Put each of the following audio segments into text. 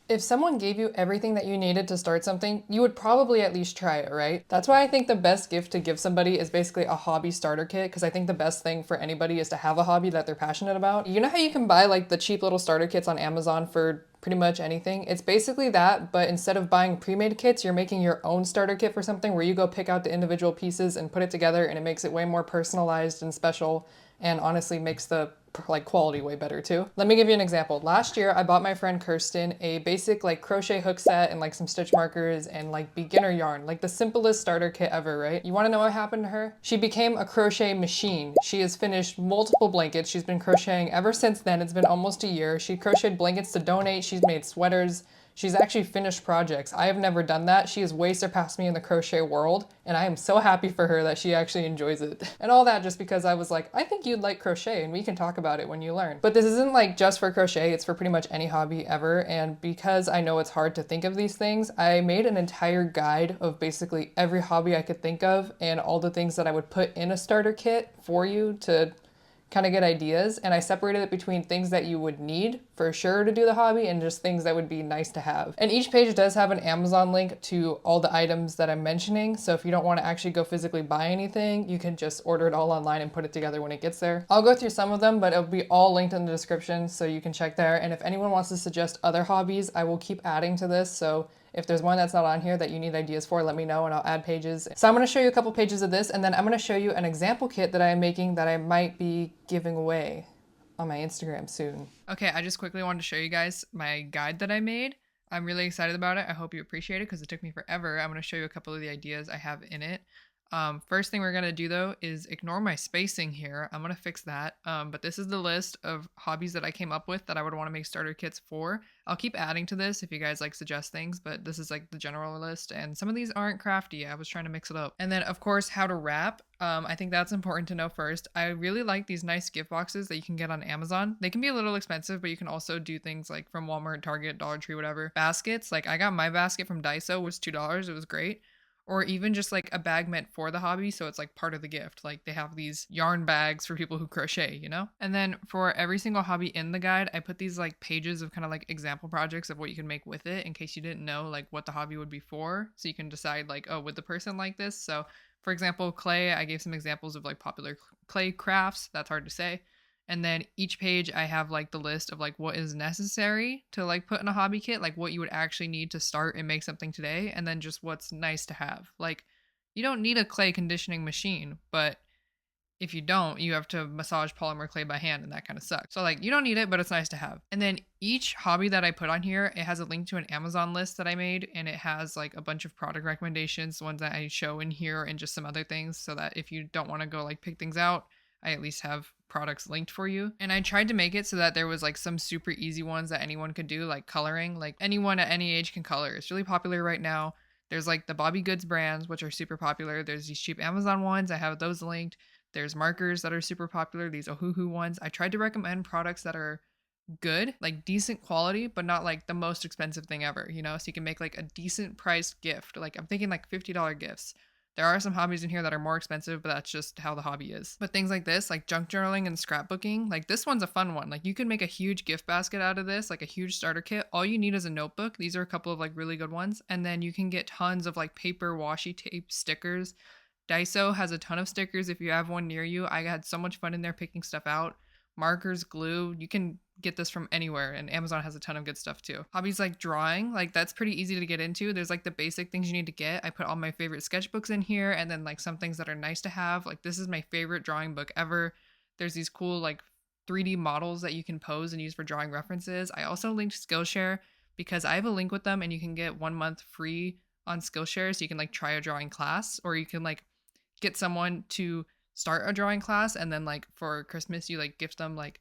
If someone gave you everything that you needed to start something, you would probably at least try it, right? That's why I think the best gift to give somebody is basically a hobby starter kit, because I think the best thing for anybody is to have a hobby that they're passionate about. You know how you can buy like the cheap little starter kits on Amazon for pretty much anything? It's basically that, but instead of buying pre-made kits, you're making your own starter kit for something where you go pick out the individual pieces and put it together, and it makes it way more personalized and special, and honestly makes the like quality way better too. Let me give you an example. Last year I bought my friend Kirsten a basic like crochet hook set and like some stitch markers and like beginner yarn, like the simplest starter kit ever, right? You want to know what happened to her? She became a crochet machine. She has finished multiple blankets. She's been crocheting ever since then. It's been almost a year. She crocheted blankets to donate. She's made sweaters. She's actually finished projects. I have never done that. She has way surpassed me in the crochet world, and I am so happy for her that she actually enjoys it. And all that just because I was like, I think you'd like crochet and we can talk about it when you learn. But this isn't like just for crochet, it's for pretty much any hobby ever. And because I know it's hard to think of these things, I made an entire guide of basically every hobby I could think of and all the things that I would put in a starter kit for you to kind of get ideas, and I separated it between things that you would need for sure to do the hobby and just things that would be nice to have. And each page does have an Amazon link to all the items that I'm mentioning, so if you don't want to actually go physically buy anything, you can just order it all online and put it together when it gets there. I'll go through some of them, but it'll be all linked in the description so you can check there. And if anyone wants to suggest other hobbies, I will keep adding to this, so if there's one that's not on here that you need ideas for, let me know and I'll add pages. So I'm going to show you a couple pages of this, and then I'm going to show you an example kit that I am making that I might be giving away on my Instagram soon. Okay, I just quickly wanted to show you guys my guide that I made. I'm really excited about it. I hope you appreciate it because it took me forever. I'm going to show you a couple of the ideas I have in it. First thing we're going to do though is ignore my spacing here. I'm going to fix that. But this is the list of hobbies that I came up with that I would want to make starter kits for. I'll keep adding to this if you guys like suggest things, but this is like the general list, and some of these aren't crafty. I was trying to mix it up. And then of course, how to wrap. I think that's important to know first. I really like these nice gift boxes that you can get on Amazon. They can be a little expensive, but you can also do things like from Walmart, Target, Dollar Tree, whatever. Baskets, like I got my basket from Daiso, was $2. It was great. Or even just like a bag meant for the hobby, so it's like part of the gift. Like they have these yarn bags for people who crochet, you know? And then for every single hobby in the guide, I put these like pages of kind of like example projects of what you can make with it in case you didn't know like what the hobby would be for. So you can decide like, oh, would the person like this? So for example, clay, I gave some examples of like popular clay crafts. That's hard to say. And then each page I have like the list of like what is necessary to like put in a hobby kit, like what you would actually need to start and make something today, and then just what's nice to have. Like you don't need a clay conditioning machine, but if you don't, you have to massage polymer clay by hand and that kind of sucks. So like you don't need it, but it's nice to have. And then each hobby that I put on here, it has a link to an Amazon list that I made, and it has like a bunch of product recommendations, the ones that I show in here and just some other things, so that if you don't want to go like pick things out, I at least have products linked for you. And I tried to make it so that there was like some super easy ones that anyone could do, like coloring. Like anyone at any age can color. It's really popular right now. There's like the Bobby Goods brands, which are super popular. There's these cheap Amazon ones. I have those linked. There's markers that are super popular, these Ohuhu ones. I tried to recommend products that are good, like decent quality, but not like the most expensive thing ever, you know? So you can make like a decent priced gift. Like I'm thinking like $50 gifts. There are some hobbies in here that are more expensive, but that's just how the hobby is. But things like this, like junk journaling and scrapbooking, like this one's a fun one. Like you can make a huge gift basket out of this, like a huge starter kit. All you need is a notebook. These are a couple of like really good ones. And then you can get tons of like paper, washi tape, stickers. Daiso has a ton of stickers if you have one near you. I had so much fun in there picking stuff out. Markers, glue, you can get this from anywhere, and Amazon has a ton of good stuff too. Hobbies like drawing, like that's pretty easy to get into. There's like the basic things you need to get. I put all my favorite sketchbooks in here, and then like some things that are nice to have. Like this is my favorite drawing book ever. There's these cool like 3D models that you can pose and use for drawing references. I also linked Skillshare because I have a link with them, and you can get 1 month free on Skillshare, so you can like try a drawing class, or you can like get someone to start a drawing class, and then like for Christmas you like gift them like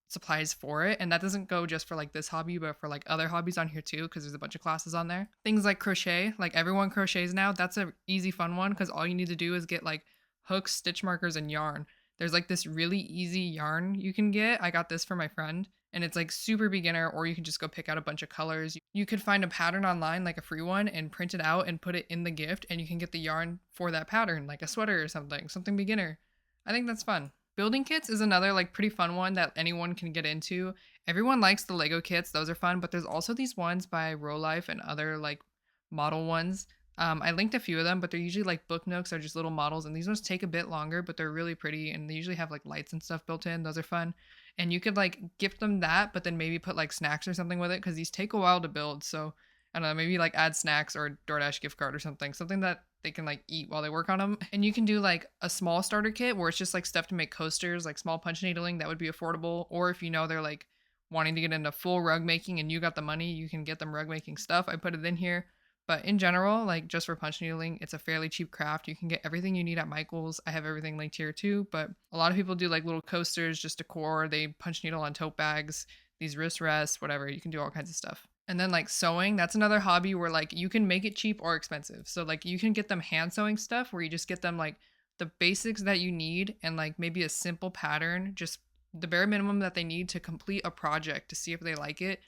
supplies for it. And that doesn't go just for like this hobby, but for like other hobbies on here too, because there's a bunch of classes on there. Things like crochet, like everyone crochets now. That's a easy fun one because all you need to do is get like hooks, stitch markers, and yarn. There's like this really easy yarn you can get. I got this for my friend, and it's like super beginner, or you can just go pick out a bunch of colors. You could find a pattern online, like a free one, and print it out and put it in the gift, and you can get the yarn for that pattern, like a sweater or something beginner. I think that's fun. Building kits is another like pretty fun one that anyone can get into. Everyone likes the Lego kits. Those are fun, but there's also these ones by Row Life and other like model ones. I linked a few of them, but they're usually like book nooks or just little models. And these ones take a bit longer, but they're really pretty. And they usually have like lights and stuff built in. Those are fun. And you could like gift them that, but then maybe put like snacks or something with it because these take a while to build. So I don't know, maybe like add snacks or a DoorDash gift card or something that they can like eat while they work on them. And you can do like a small starter kit where it's just like stuff to make coasters, like small punch needling that would be affordable. Or if you know they're like wanting to get into full rug making and you got the money, you can get them rug making stuff. I put it in here. But in general, like just for punch needling, it's a fairly cheap craft. You can get everything you need at Michael's. I have everything linked here too. But a lot of people do like little coasters, just decor. They punch needle on tote bags, these wrist rests, whatever. You can do all kinds of stuff. And then like sewing, that's another hobby where like you can make it cheap or expensive. So like you can get them hand sewing stuff where you just get them like the basics that you need and like maybe a simple pattern, just the bare minimum that they need to complete a project to see if they like it.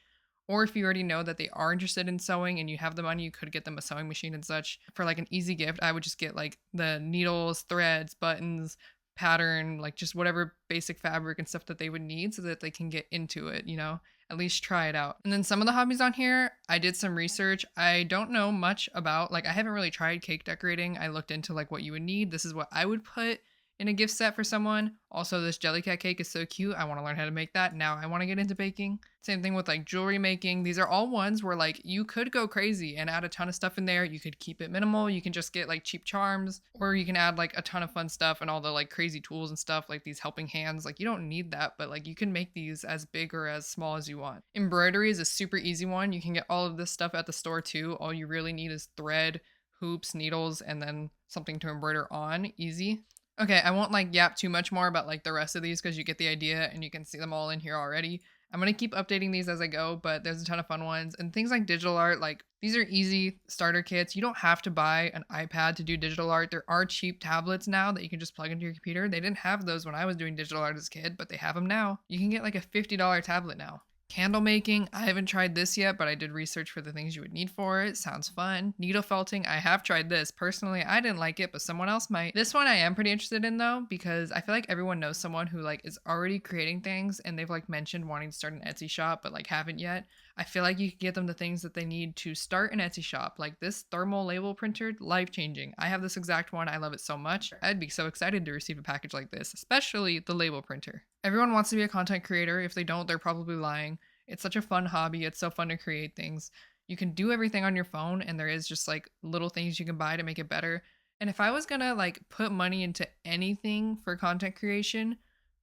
Or if you already know that they are interested in sewing and you have the money, you could get them a sewing machine and such. For like an easy gift, I would just get like the needles, threads, buttons, pattern, like just whatever basic fabric and stuff that they would need so that they can get into it, you know, at least try it out. And then some of the hobbies on here, I did some research. I don't know much about, like I haven't really tried cake decorating. I looked into like what you would need. This is what I would put in a gift set for someone. Also, this jellycat cake is so cute. I want to learn how to make that. Now I want to get into baking. Same thing with like jewelry making. These are all ones where like you could go crazy and add a ton of stuff in there. You could keep it minimal. You can just get like cheap charms, or you can add like a ton of fun stuff and all the like crazy tools and stuff like these helping hands. Like you don't need that, but like you can make these as big or as small as you want. Embroidery is a super easy one. You can get all of this stuff at the store too. All you really need is thread, hoops, needles, and then something to embroider on. Easy. Okay, I won't like yap too much more about like the rest of these because you get the idea and you can see them all in here already. I'm going to keep updating these as I go, but there's a ton of fun ones. And things like digital art, like these are easy starter kits. You don't have to buy an iPad to do digital art. There are cheap tablets now that you can just plug into your computer. They didn't have those when I was doing digital art as a kid, but they have them now. You can get like a $50 tablet now. Candle making, I haven't tried this yet, but I did research for the things you would need for it. Sounds fun. Needle felting, I have tried this. Personally, I didn't like it, but someone else might. This one I am pretty interested in though, because I feel like everyone knows someone who like is already creating things and they've like mentioned wanting to start an Etsy shop, but like haven't yet. I feel like you could get them the things that they need to start an Etsy shop. Like this thermal label printer, life-changing. I have this exact one. I love it so much. I'd be so excited to receive a package like this, especially the label printer. Everyone wants to be a content creator. If they don't, they're probably lying. It's such a fun hobby. It's so fun to create things. You can do everything on your phone and there is just like little things you can buy to make it better. And if I was gonna like put money into anything for content creation,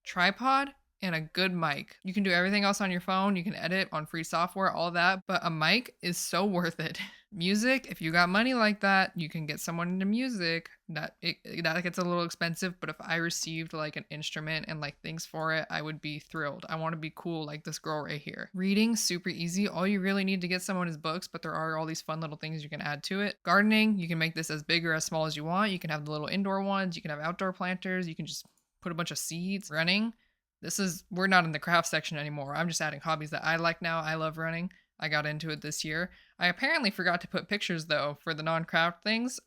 tripod and a good mic. You can do everything else on your phone. You can edit on free software, all that, but a mic is so worth it. Music, if you got money like that, you can get someone into music. That gets a little expensive, but if I received like an instrument and like things for it, I would be thrilled. I want to be cool like this girl right here. Reading, super easy. All you really need to get someone is books, but there are all these fun little things you can add to it. Gardening, you can make this as big or as small as you want. You can have the little indoor ones. You can have outdoor planters. You can just put a bunch of seeds. Running, we're not in the craft section anymore. I'm just adding hobbies that I like now. I love running. I got into it this year. I apparently forgot to put pictures though for the non-craft things.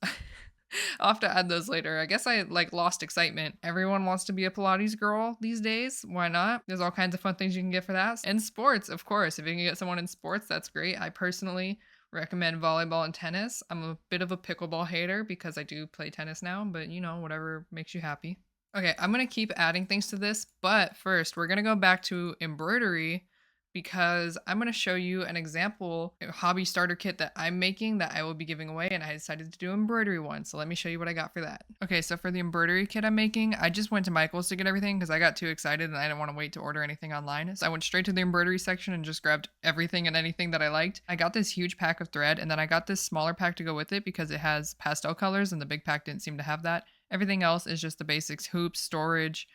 I'll have to add those later. I guess I like lost excitement. Everyone wants to be a Pilates girl these days. Why not? There's all kinds of fun things you can get for that. And sports, of course. If you can get someone in sports, that's great. I personally recommend volleyball and tennis. I'm a bit of a pickleball hater because I do play tennis now, but you know, whatever makes you happy. Okay, I'm going to keep adding things to this, but first we're going to go back to embroidery because I'm going to show you an example hobby starter kit that I'm making that I will be giving away, and I decided to do embroidery one. So let me show you what I got for that. Okay, so for the embroidery kit I'm making, I just went to Michael's to get everything because I got too excited and I didn't want to wait to order anything online. So I went straight to the embroidery section and just grabbed everything and anything that I liked. I got this huge pack of thread, and then I got this smaller pack to go with it because it has pastel colors and the big pack didn't seem to have that. Everything else is just the basics: hoops, storage,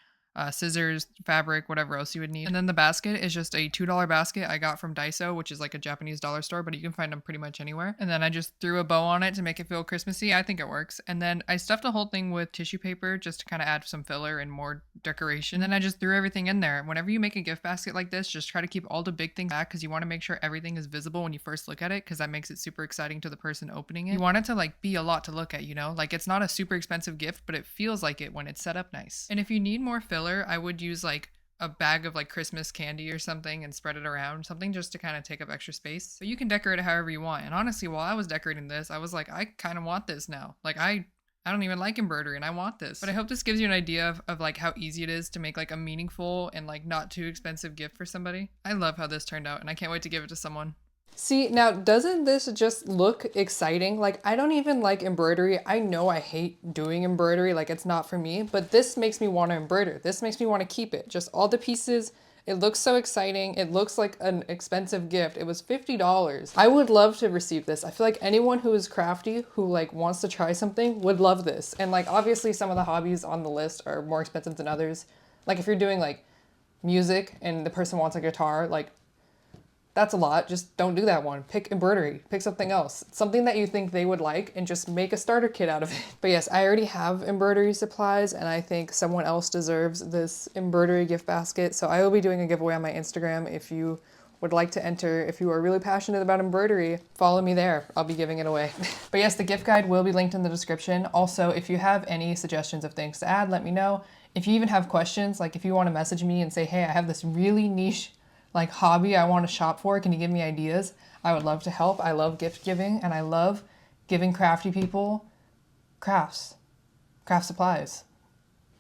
scissors, fabric, whatever else you would need. And then the basket is just a $2 basket I got from Daiso, which is like a Japanese dollar store, but you can find them pretty much anywhere. And then I just threw a bow on it to make it feel Christmassy. I think it works. And then I stuffed the whole thing with tissue paper just to kind of add some filler and more decoration. And then I just threw everything in there. Whenever you make a gift basket like this, just try to keep all the big things back because you want to make sure everything is visible when you first look at it, because that makes it super exciting to the person opening it. You want it to like be a lot to look at, you know? Like it's not a super expensive gift, but it feels like it when it's set up nice. And if you need more filler, I would use like a bag of like Christmas candy or something and spread it around, something just to kind of take up extra space. But you can decorate it however you want. And honestly, while I was decorating this, I was like, I kind of want this now. Like I don't even like embroidery and I want this. But I hope this gives you an idea of like how easy it is to make like a meaningful and like not too expensive gift for somebody. I love how this turned out and I can't wait to give it to someone. See, now doesn't this just look exciting? Like, I don't even like embroidery. I know I hate doing embroidery, like it's not for me, but this makes me want to embroider. This makes me want to keep it. Just all the pieces. It looks so exciting. It looks like an expensive gift. It was $50. I would love to receive this. I feel like anyone who is crafty, who like wants to try something would love this. And like, obviously some of the hobbies on the list are more expensive than others. Like if you're doing like music and the person wants a guitar, like that's a lot. Just don't do that one. Pick embroidery. Pick something else. Something that you think they would like and just make a starter kit out of it. But yes, I already have embroidery supplies and I think someone else deserves this embroidery gift basket. So I will be doing a giveaway on my Instagram. If you would like to enter, if you are really passionate about embroidery, follow me there. I'll be giving it away. But yes, the gift guide will be linked in the description. Also, if you have any suggestions of things to add, let me know. If you even have questions, like if you want to message me and say, hey, I have this really niche like hobby I want to shop for, can you give me ideas? I would love to help. I love gift giving and I love giving crafty people craft supplies.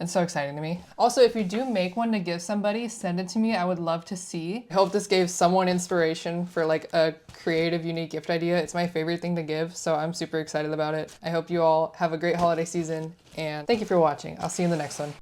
It's so exciting to me. Also, if you do make one to give somebody, send it to me. I would love to see. I hope this gave someone inspiration for like a creative, unique gift idea. It's my favorite thing to give, so I'm super excited about it. I hope you all have a great holiday season and thank you for watching. I'll see you in the next one.